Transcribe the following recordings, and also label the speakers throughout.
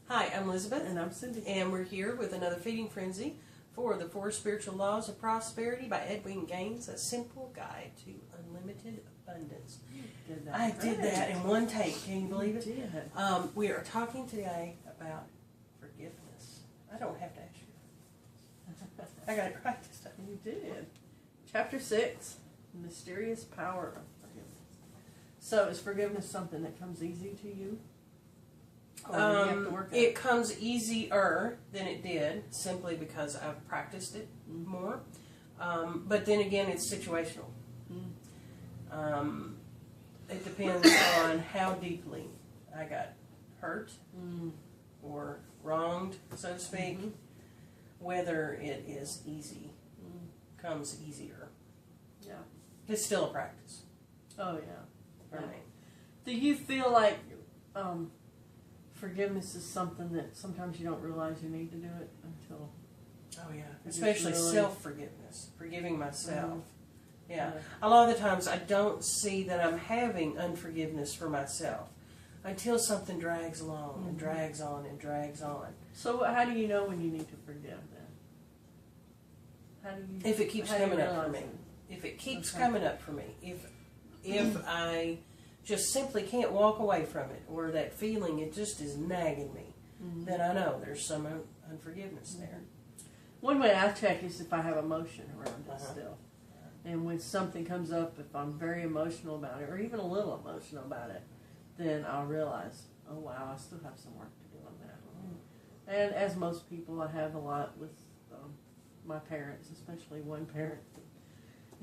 Speaker 1: Hi, I'm Elizabeth.
Speaker 2: And I'm Cindy.
Speaker 1: And we're here with another Feeding Frenzy for the 4 Spiritual Laws of Prosperity by Edwin Gaines, a simple guide to unlimited abundance. I did that in one take. Can you believe it?
Speaker 2: You did.
Speaker 1: We are talking today about forgiveness. I don't have to ask you. I got it right this time.
Speaker 2: You did. Chapter 6, Mysterious Power of Forgiveness. So is forgiveness something that comes easy to you? Or do you have to work at
Speaker 1: It comes easier than it did, simply because I've practiced it more. But then again, it's situational. It depends on how deeply I got hurt or wronged, so to speak. Whether it is easy comes easier.
Speaker 2: Yeah.
Speaker 1: It's still a practice
Speaker 2: Oh, yeah.
Speaker 1: for me.
Speaker 2: Do you feel like forgiveness is something that sometimes you don't realize you need to do it until...
Speaker 1: Oh, yeah.
Speaker 2: You just
Speaker 1: Especially
Speaker 2: really-
Speaker 1: self-forgiveness, forgiving myself. Yeah.
Speaker 2: Yeah.
Speaker 1: A lot of the times I don't see that I'm having unforgiveness for myself until something drags along and drags on and drags on.
Speaker 2: So how do you know when you need to forgive then? How do you...
Speaker 1: If it keeps
Speaker 2: how do you
Speaker 1: coming up for
Speaker 2: realize
Speaker 1: me.
Speaker 2: it?
Speaker 1: If it keeps
Speaker 2: Okay.
Speaker 1: coming up for me. If I just simply can't walk away from it, or that feeling, it just is nagging me, then I know there's some unforgiveness there.
Speaker 2: One way I check is if I have emotion around it
Speaker 1: Uh-huh.
Speaker 2: still. And when something comes up, if I'm very emotional about it, or even a little emotional about it, then I'll realize, oh wow, I still have some work to do on that. And as most people, I have a lot with my parents, especially one parent.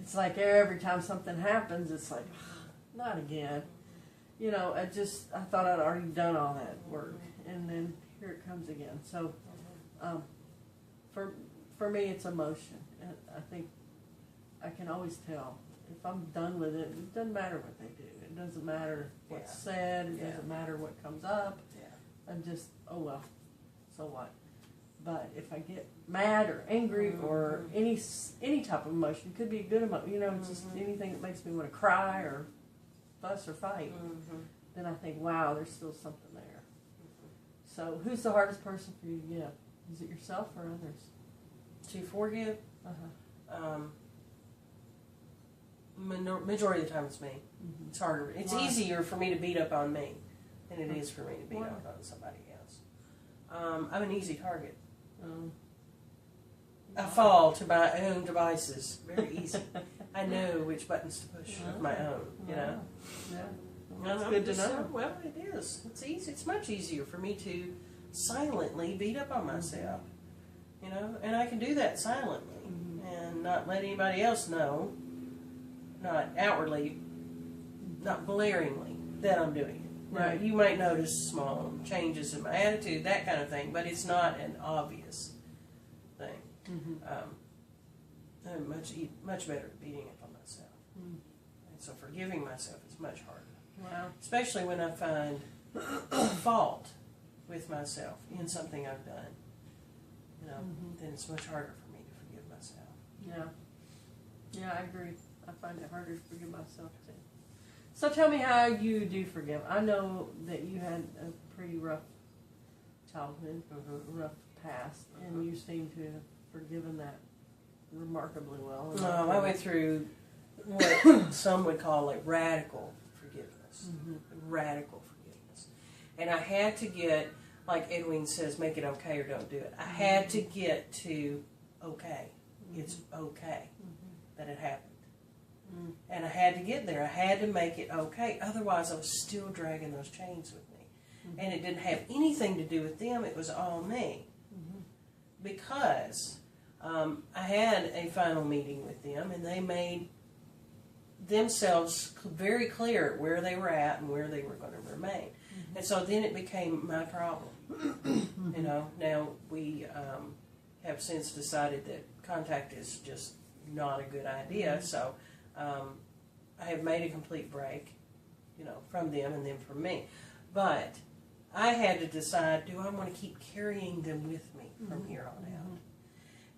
Speaker 2: It's like every time something happens, it's like, not again. You know, I thought I'd already done all that work, and then here it comes again. So, for me, it's emotion. And I think I can always tell if I'm done with it. It doesn't matter what they do. It doesn't matter what's said. It doesn't matter what comes up.
Speaker 1: Yeah.
Speaker 2: I'm just, oh well, so what? But if I get mad or angry or any type of emotion, it could be a good emotion. You know, it's just anything that makes me want to cry or fuss or fight. Then I think, wow, there's still something there. So, who's the hardest person for you to give? Is it yourself or others?
Speaker 1: To forgive,
Speaker 2: Uh-huh.
Speaker 1: majority of the time it's me. It's harder. It's
Speaker 2: Why?
Speaker 1: easier for me to beat up on me than it is for me to beat
Speaker 2: Why?
Speaker 1: up on somebody else. I'm an easy target. I fall to my own devices very easy. I know which buttons to push of my own, you know.
Speaker 2: Yeah.
Speaker 1: That's
Speaker 2: That's good to know.
Speaker 1: Well, it is. It's easy. It's much easier for me to silently beat up on myself, you know, and I can do that silently and not let anybody else know, not outwardly, not blaringly that I'm doing it.
Speaker 2: Right.
Speaker 1: You might notice small changes in my attitude, that kind of thing, but it's not an obvious thing. I'm much better at beating up on myself. And so forgiving myself is much harder.
Speaker 2: Wow.
Speaker 1: Especially when I find fault with myself in something I've done. You know, then it's much harder for me to forgive myself.
Speaker 2: Yeah. Yeah, I agree. I find it harder to forgive myself too. So tell me how you do forgive. I know that you had a pretty rough childhood, a rough past, and you seem to have forgiven that remarkably well.
Speaker 1: I went through what some would call like radical forgiveness. Radical forgiveness. And I had to get, like Edwin says, make it okay or don't do it. I had to get to okay. It's okay that it happened. And I had to get there. I had to make it okay. Otherwise, I was still dragging those chains with me. And it didn't have anything to do with them. It was all me. Because I had a final meeting with them, and they made themselves very clear where they were at and where they were going to remain. And so then it became my problem. You know, now we have since decided that contact is just not a good idea. So I have made a complete break, you know, from them and them from me. But I had to decide, do I want to keep carrying them with me from here on out?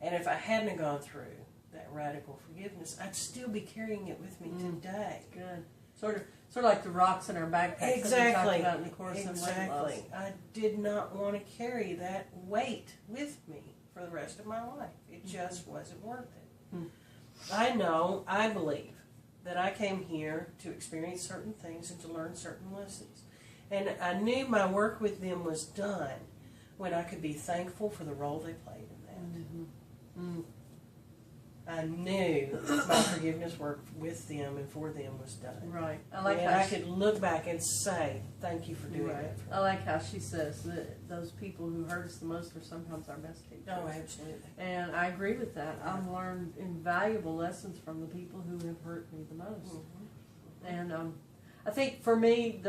Speaker 1: And if I hadn't gone through that radical forgiveness, I'd still be carrying it with me today.
Speaker 2: Good. Sort of Sort of like the rocks in our backpacks that we
Speaker 1: Exactly.
Speaker 2: talked about in the course in weight loss.
Speaker 1: Exactly. I did not want to carry that weight with me for the rest of my life. It just wasn't worth it. I believe that I came here to experience certain things and to learn certain lessons. And I knew my work with them was done when I could be thankful for the role they played in that. I knew my forgiveness work with them and for them was done.
Speaker 2: Right. I like
Speaker 1: And
Speaker 2: how
Speaker 1: I could look back and say, thank you for doing
Speaker 2: right.
Speaker 1: that for me.
Speaker 2: I like how she says that those people who hurt us the most are sometimes our best teachers.
Speaker 1: Oh, absolutely.
Speaker 2: And I agree with that. I've learned invaluable lessons from the people who have hurt me the most. And I think for me,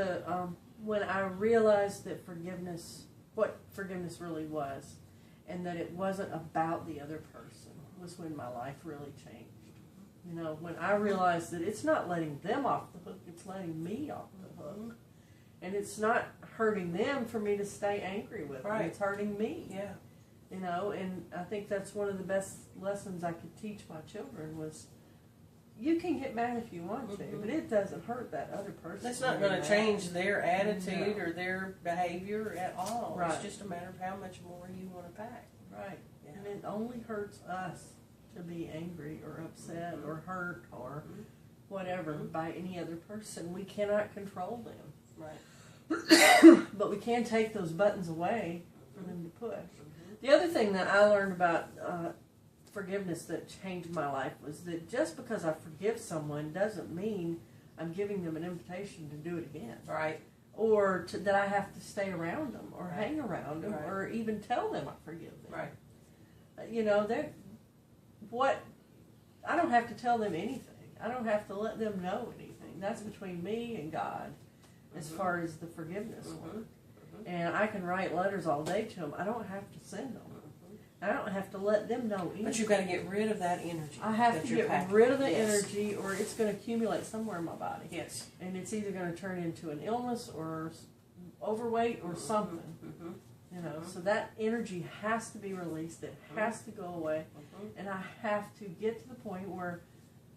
Speaker 2: when I realized that what forgiveness really was, and that it wasn't about the other person, was when my life really changed. You know, when I realized that it's not letting them off the hook, it's letting me off the hook. And it's not hurting them for me to stay angry with them. It's hurting me.
Speaker 1: Yeah.
Speaker 2: You know, and I think that's one of the best lessons I could teach my children was, you can get mad if you want to, but it doesn't hurt that other person.
Speaker 1: That's not going to change their attitude or their behavior at all.
Speaker 2: Right.
Speaker 1: It's just a matter of how much more you want to pack.
Speaker 2: Right.
Speaker 1: Yeah.
Speaker 2: And it only hurts us to be angry or upset or hurt or whatever by any other person. We cannot control them.
Speaker 1: Right.
Speaker 2: But we can take those buttons away for them to push. The other thing that I learned about forgiveness that changed my life was that just because I forgive someone doesn't mean I'm giving them an invitation to do it again.
Speaker 1: Right.
Speaker 2: Or that I have to stay around them or hang around them or even tell them I forgive them.
Speaker 1: Right.
Speaker 2: You know, I don't have to tell them anything. I don't have to let them know anything. That's between me and God as far as the forgiveness work. And I can write letters all day to them. I don't have to send them. I don't have to let them know anything.
Speaker 1: But you've got to get rid of that energy.
Speaker 2: I have to get rid of the
Speaker 1: Yes.
Speaker 2: energy or it's going to accumulate somewhere in my body.
Speaker 1: Yes.
Speaker 2: And it's either going to turn into an illness or overweight or something. You know, so that energy has to be released. It has to go away. And I have to get to the point where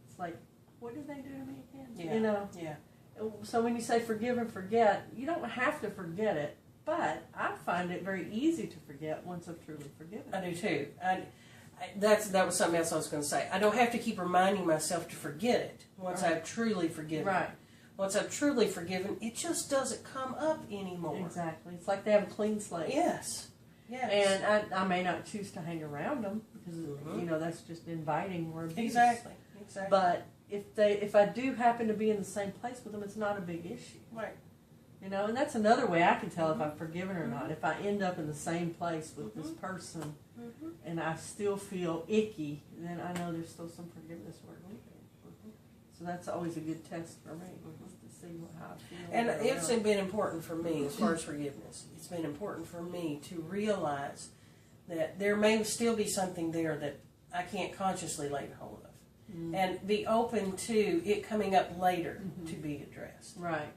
Speaker 2: it's like, what did they do to me again?
Speaker 1: Yeah.
Speaker 2: You know?
Speaker 1: Yeah.
Speaker 2: So when you say forgive and forget, you don't have to forget it. But I find it very easy to forget once I've truly forgiven.
Speaker 1: I do too. That was something else I was going to say. I don't have to keep reminding myself to forget it once I've truly forgiven.
Speaker 2: Right.
Speaker 1: Once I've truly forgiven, it just doesn't come up anymore.
Speaker 2: Exactly. It's like they have a clean slate.
Speaker 1: Yes. Yes.
Speaker 2: And I may not choose to hang around them because you know that's just inviting more abuse.
Speaker 1: Exactly. Exactly.
Speaker 2: But if I do happen to be in the same place with them, it's not a big issue.
Speaker 1: Right.
Speaker 2: You know, and that's another way I can tell if I'm forgiven or not. If I end up in the same place with this person and I still feel icky, then I know there's still some forgiveness work to do. So that's always a good test for me, to see how I feel.
Speaker 1: And it's been important for me as far as forgiveness. It's been important for me to realize that there may still be something there that I can't consciously lay hold of. And be open to it coming up later to be addressed.
Speaker 2: Right.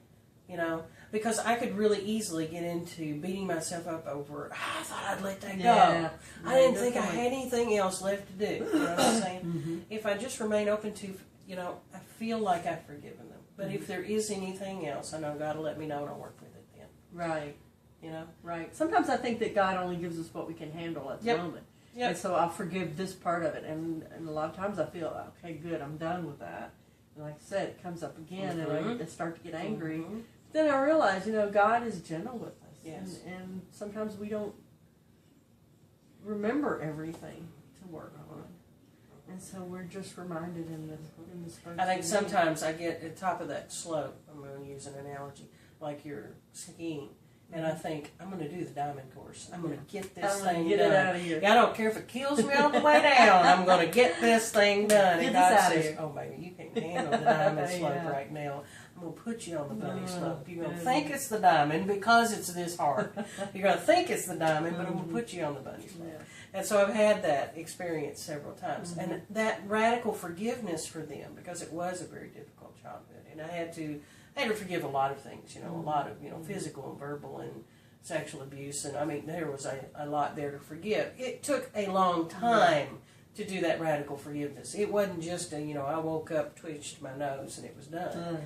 Speaker 1: You know, because I could really easily get into beating myself up over, I thought I'd let that go. I didn't think I had anything else left to do. You know what I'm saying? If I just remain open to, you know, I feel like I've forgiven them. But if there is anything else, I know God will let me know and I'll work with it then.
Speaker 2: Right.
Speaker 1: You know?
Speaker 2: Right. Sometimes I think that God only gives us what we can handle at the moment.
Speaker 1: Yep.
Speaker 2: And so I'll forgive this part of it. And a lot of times I feel, okay, good, I'm done with that. And like I said, it comes up again and I start to get angry. Then I realize, you know, God is gentle with us.
Speaker 1: Yes.
Speaker 2: And sometimes we don't remember everything to work on. And so we're just reminded in this verse.
Speaker 1: I think sometimes I get at the top of that slope, I'm going to use an analogy, like you're skiing. And I think, I'm going to do the diamond course. I'm going to get this thing
Speaker 2: get
Speaker 1: done.
Speaker 2: it out of here.
Speaker 1: I don't care if it kills me on the way down. I'm going to get this thing done.
Speaker 2: Get
Speaker 1: And
Speaker 2: this
Speaker 1: God
Speaker 2: out of
Speaker 1: says,
Speaker 2: here.
Speaker 1: oh, baby, you can't handle the diamond slope
Speaker 2: Yeah.
Speaker 1: right now. I'm going to put you on the bunny slope. You're going to
Speaker 2: goodness.
Speaker 1: think it's the diamond because it's this hard. You're going to think it's the diamond, but I'm going to put you on the bunny slope.
Speaker 2: Yeah.
Speaker 1: And so I've had that experience several times. And that radical forgiveness for them, because it was a very difficult childhood. And I had to forgive a lot of things, you know, a lot of, you know, physical and verbal and sexual abuse. And I mean, there was a lot there to forgive. It took a long time to do that radical forgiveness. It wasn't just I woke up, twitched my nose, and it was done.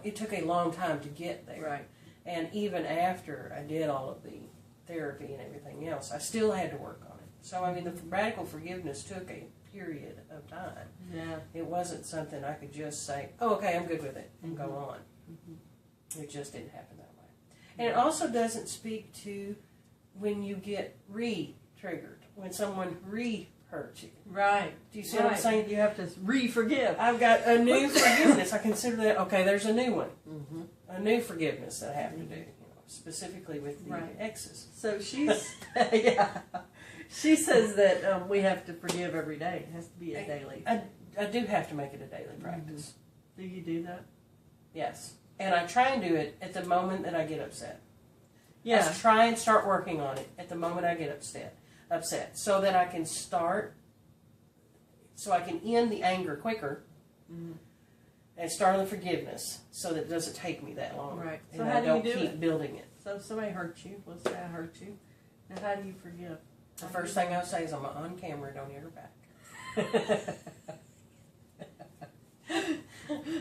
Speaker 1: It took a long time to get there.
Speaker 2: Right.
Speaker 1: And even after I did all of the therapy and everything else, I still had to work on it. So, I mean, the radical forgiveness took a period of time.
Speaker 2: Yeah.
Speaker 1: It wasn't something I could just say, oh, okay, I'm good with it, and go on. It just didn't happen that way. And it also doesn't speak to when you get re-triggered, when someone re-hurts you.
Speaker 2: Right.
Speaker 1: Do you see what I'm saying?
Speaker 2: You have to re-forgive.
Speaker 1: I've got a new forgiveness. I consider that, okay, there's a new one. A new forgiveness that I have to do, specifically with the exes.
Speaker 2: So she's, she says that we have to forgive every day. It has to be a daily.
Speaker 1: I do have to make it a daily practice.
Speaker 2: Do you do that?
Speaker 1: Yes. And I try and do it at the moment that I get upset.
Speaker 2: Yeah.
Speaker 1: I try and start working on it at the moment I get upset, so that I can end the anger quicker and start on the forgiveness, so that it doesn't take me that long.
Speaker 2: Right.
Speaker 1: And
Speaker 2: So
Speaker 1: I
Speaker 2: how do
Speaker 1: don't
Speaker 2: you do
Speaker 1: keep
Speaker 2: it?
Speaker 1: building it.
Speaker 2: So if somebody hurts you, let's say I hurt you, now how do you forgive?
Speaker 1: The first thing I'll say is, I'm on camera, don't hit her back.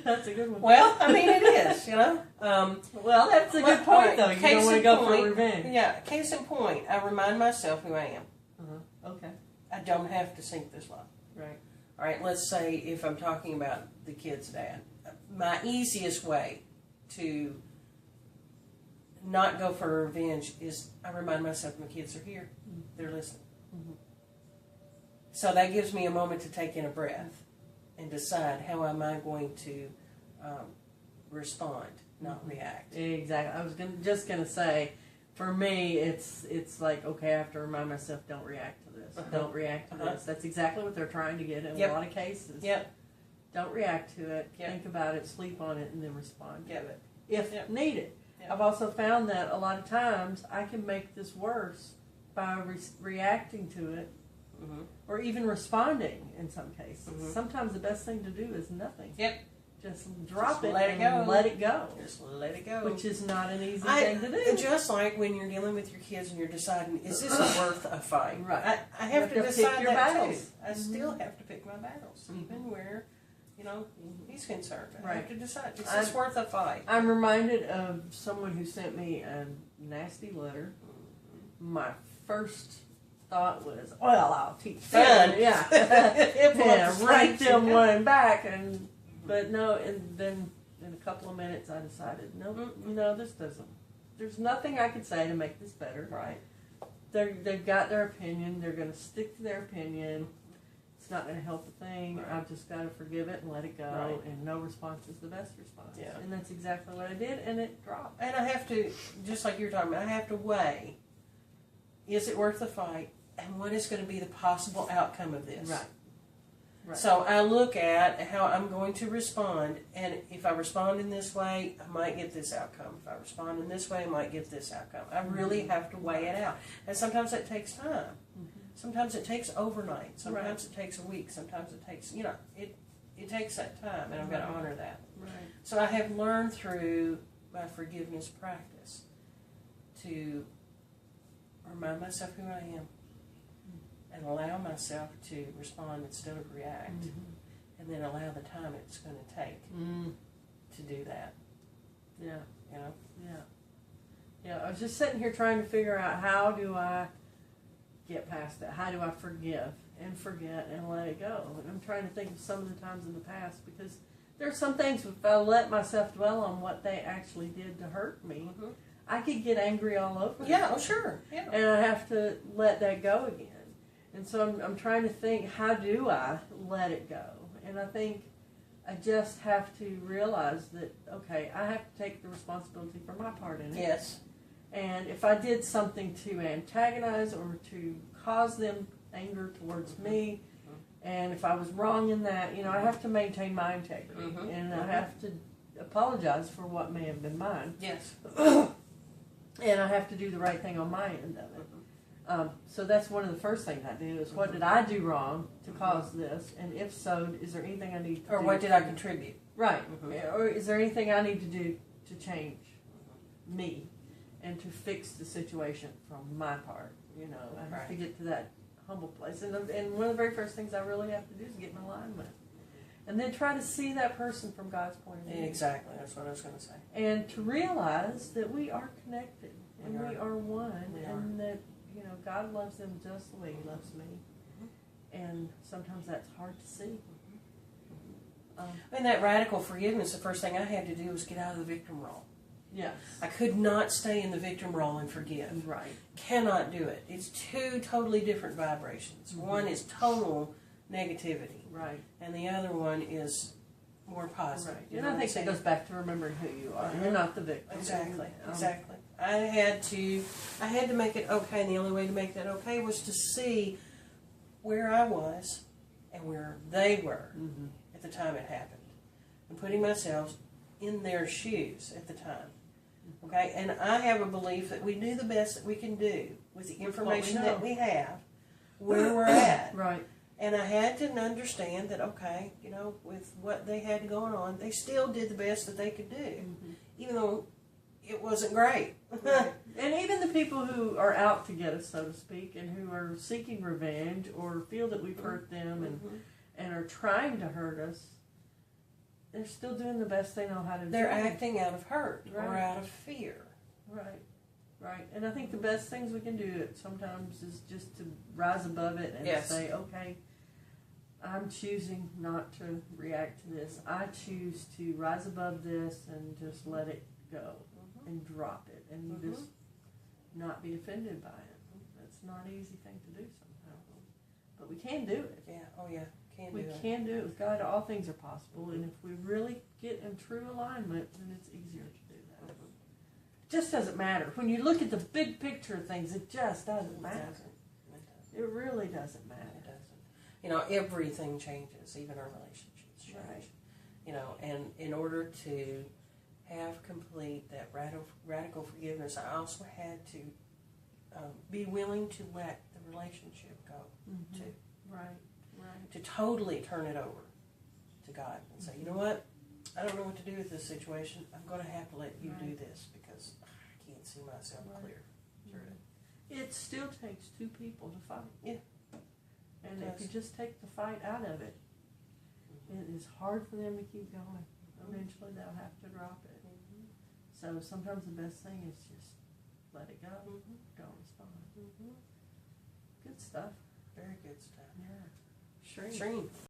Speaker 2: That's a good one.
Speaker 1: Well, I mean, it is,
Speaker 2: Well, that's a good point, though. You don't want to go for revenge.
Speaker 1: Yeah, case in point, I remind myself who I am.
Speaker 2: Okay.
Speaker 1: I don't have to sink this low.
Speaker 2: Right.
Speaker 1: All right, let's say if I'm talking about the kid's dad, my easiest way to not go for revenge is I remind myself my kids are here. They're listening. So that gives me a moment to take in a breath and decide how am I going to respond, not react.
Speaker 2: Exactly. I was just gonna say, for me, it's like, okay, I have to remind myself, don't react to this. Don't react to this. That's exactly what they're trying to get in a lot of cases.
Speaker 1: Yep.
Speaker 2: Don't react to it.
Speaker 1: Yep.
Speaker 2: Think about it, sleep on it, and then respond to it
Speaker 1: Yep.
Speaker 2: if needed.
Speaker 1: Yep.
Speaker 2: I've also found that a lot of times I can make this worse by reacting to it, or even responding in some cases. Sometimes the best thing to do is nothing.
Speaker 1: Yep.
Speaker 2: Just drop
Speaker 1: Just
Speaker 2: it
Speaker 1: let it
Speaker 2: and
Speaker 1: go.
Speaker 2: let it go.
Speaker 1: Just let it go.
Speaker 2: Which is not an easy thing to do.
Speaker 1: Just like when you're dealing with your kids and you're deciding, is this worth a fight?
Speaker 2: Right.
Speaker 1: I have to decide
Speaker 2: pick your
Speaker 1: that
Speaker 2: battles.
Speaker 1: too. I still have to pick my battles, even where, he's concerned. I have to decide, is this worth a fight?
Speaker 2: I'm reminded of someone who sent me a nasty letter. My first thought was, well, I'll teach them. Write them one back. But no, and then in a couple of minutes I decided, no, this doesn't. There's nothing I could say to make this better.
Speaker 1: Right.
Speaker 2: They've got their opinion. They're going to stick to their opinion. It's not going to help a thing.
Speaker 1: Right.
Speaker 2: I've just got to forgive it and let it go.
Speaker 1: Right.
Speaker 2: And no response is the best response.
Speaker 1: Yeah.
Speaker 2: And that's exactly what I did, and it dropped.
Speaker 1: And I have to, just like you're talking about, I have to weigh, is it worth the fight? And what is going to be the possible outcome of this?
Speaker 2: Right.
Speaker 1: So I look at how I'm going to respond, and if I respond in this way, I might get this outcome. If I respond in this way, I might get this outcome. I really have to weigh it out. And sometimes it takes time. Sometimes it takes overnight. Sometimes it takes a week. Sometimes it takes, it takes that time, and I've got to honor that.
Speaker 2: Right.
Speaker 1: So I have learned through my forgiveness practice to remind myself who I am and allow myself to respond instead of react, and then allow the time it's going to take to do that.
Speaker 2: Yeah.
Speaker 1: Yeah.
Speaker 2: Yeah. I was just sitting here trying to figure out, how do I get past it? How do I forgive and forget and let it go? And I'm trying to think of some of the times in the past, because there are some things, if I let myself dwell on what they actually did to hurt me, I could get angry all over.
Speaker 1: Yeah, oh sure. Yeah.
Speaker 2: And I have to let that go again. And so I'm trying to think, how do I let it go? And I think I just have to realize that, okay, I have to take the responsibility for my part in it.
Speaker 1: Yes.
Speaker 2: And if I did something to antagonize or to cause them anger towards me, and if I was wrong in that, I have to maintain my integrity. And I have to apologize for what may have been mine.
Speaker 1: Yes.
Speaker 2: And I have to do the right thing on my end of it. So that's one of the first things I do, is what did I do wrong to cause this? And if so, is there anything I need to do?
Speaker 1: Or what did I contribute?
Speaker 2: Right. Or is there anything I need to do to change me and to fix the situation from my part? I have to get to that humble place. And one of the very first things I really have to do is get in alignment. And then try to see that person from God's point of view.
Speaker 1: Exactly, that's what I was going to say.
Speaker 2: And to realize that we are connected and we are one,
Speaker 1: We
Speaker 2: and that, you know, God loves them just the way He loves me. And sometimes that's hard to see.
Speaker 1: And that radical forgiveness, the first thing I had to do was get out of the victim role.
Speaker 2: Yes.
Speaker 1: I could not stay in the victim role and forgive.
Speaker 2: Right.
Speaker 1: Cannot do it. It's two totally different vibrations. One is total negativity,
Speaker 2: Right.
Speaker 1: and the other one is more positive.
Speaker 2: Right.
Speaker 1: You
Speaker 2: And
Speaker 1: know
Speaker 2: I
Speaker 1: what
Speaker 2: think
Speaker 1: I'm
Speaker 2: that
Speaker 1: saying?
Speaker 2: goes back to remembering who you are.
Speaker 1: Uh-huh.
Speaker 2: You're not the victim.
Speaker 1: Exactly. Exactly. I had to make it okay, and the only way to make that okay was to see where I was and where they were
Speaker 2: Mm-hmm.
Speaker 1: at the time it happened, and putting myself in their shoes at the time. Okay, and I have a belief that we do the best that we can do with the
Speaker 2: With what we
Speaker 1: information
Speaker 2: know.
Speaker 1: that we have, where we're at.
Speaker 2: Right.
Speaker 1: And I had to understand that, okay, you know, with what they had going on, they still did the best that they could do,
Speaker 2: Mm-hmm.
Speaker 1: even though it wasn't great.
Speaker 2: Right. And even the people who are out to get us, so to speak, and who are seeking revenge or feel that we've hurt them and are trying to hurt us, they're still doing the best they know how to do.
Speaker 1: They're acting out of hurt or
Speaker 2: Right.
Speaker 1: out of fear.
Speaker 2: Right. Right. And I think the best things we can do sometimes is just to rise above it and
Speaker 1: Yes.
Speaker 2: say, okay, I'm choosing not to react to this. I choose to rise above this and just let it go and drop it and just not be offended by it. That's not an easy thing to do sometimes. But we can do it.
Speaker 1: Yeah, oh yeah, can
Speaker 2: We
Speaker 1: do it.
Speaker 2: can do it. With God, all things are possible. And if we really get in true alignment, then it's easier to do that. It just doesn't matter. When you look at the big picture of things, it just doesn't
Speaker 1: It
Speaker 2: matter.
Speaker 1: doesn't. It doesn't.
Speaker 2: It really doesn't matter.
Speaker 1: It doesn't. You know, everything changes, even our relationships change.
Speaker 2: Right.
Speaker 1: You know, and in order to have complete that radical forgiveness, I also had to be willing to let the relationship go
Speaker 2: Mm-hmm.
Speaker 1: too.
Speaker 2: Right. Right.
Speaker 1: To totally turn it over to God and say, you know what, I don't know what to do with this situation. I'm going to have to let you do this because I can't see myself clear through it.
Speaker 2: It still takes two people to fight.
Speaker 1: Yeah.
Speaker 2: And
Speaker 1: It
Speaker 2: if you
Speaker 1: does.
Speaker 2: just take the fight out of it, it is hard for them to keep going. Eventually they'll have to drop it. So sometimes the best thing is just let it go. Don't respond. Good stuff.
Speaker 1: Very good stuff.
Speaker 2: Yeah.
Speaker 1: Shreen.